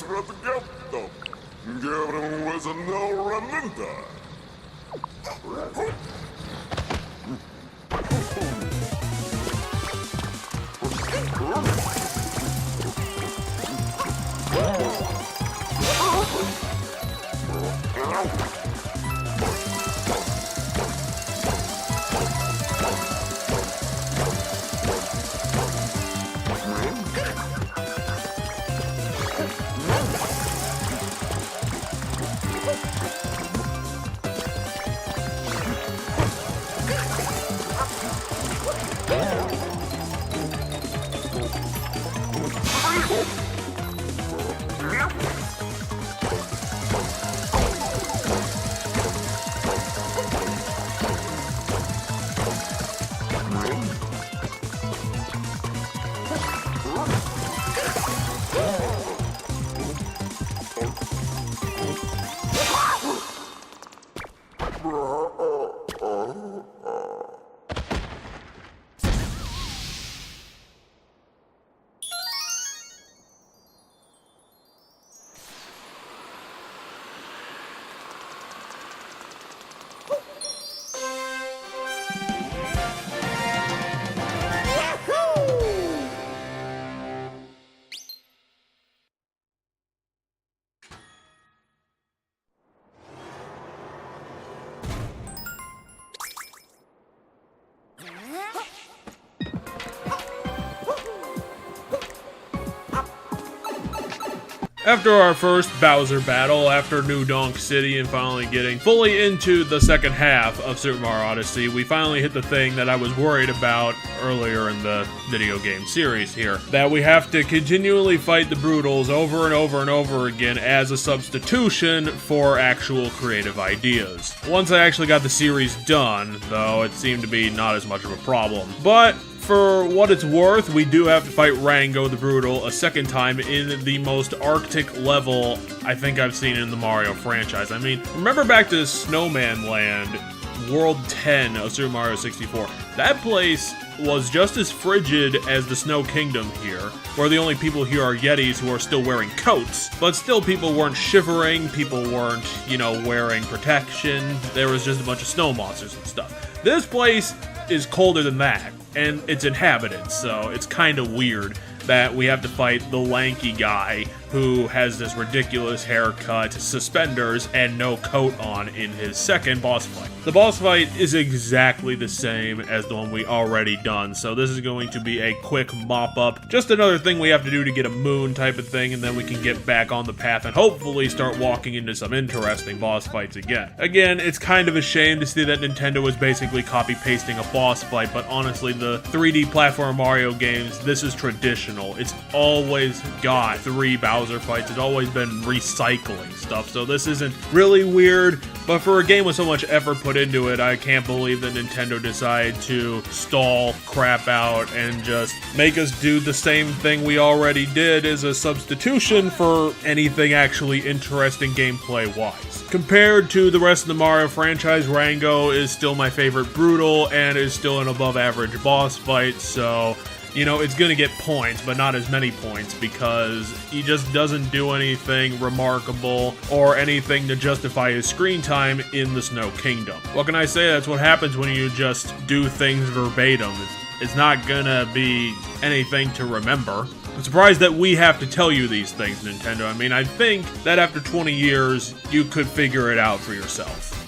forgetto. Given was no rementa. After our first Bowser battle, after New Donk City, and finally getting fully into the second half of Super Mario Odyssey, we finally hit the thing that I was worried about earlier in the video game series here. That we have to continually fight the Broodals over and over and over again as a substitution for actual creative ideas. Once I actually got the series done, though, it seemed to be not as much of a problem. But for what it's worth, we do have to fight Rango the Broodal a second time in the most Arctic level I think I've seen in the Mario franchise. I mean, remember back to Snowman Land, World 10 of Super Mario 64. That place was just as frigid as the Snow Kingdom here, where the only people here are Yetis who are still wearing coats. But still, people weren't shivering, people weren't, wearing protection. There was just a bunch of snow monsters and stuff. This place is colder than that, and it's inhabited, so it's kind of weird that we have to fight the lanky guy who has this ridiculous haircut, suspenders, and no coat on in his second boss fight. The boss fight is exactly the same as the one we already done, so this is going to be a quick mop-up. Just another thing we have to do to get a moon type of thing, and then we can get back on the path and hopefully start walking into some interesting boss fights again. Again, it's kind of a shame to see that Nintendo is basically copy-pasting a boss fight, but honestly, the 3D platform Mario games, this is traditional. It's always got 3 Bowser fights. It's always been recycling stuff, so this isn't really weird, but for a game with so much effort put into it, I can't believe that Nintendo decided to stall crap out and just make us do the same thing we already did as a substitution for anything actually interesting gameplay-wise. Compared to the rest of the Mario franchise, Rango is still my favorite Broodal and is still an above-average boss fight, so it's gonna get points, but not as many points because he just doesn't do anything remarkable or anything to justify his screen time in the Snow Kingdom. What can I say? That's what happens when you just do things verbatim. It's not gonna be anything to remember. I'm surprised that we have to tell you these things, Nintendo. I mean, I think that after 20 years, you could figure it out for yourself.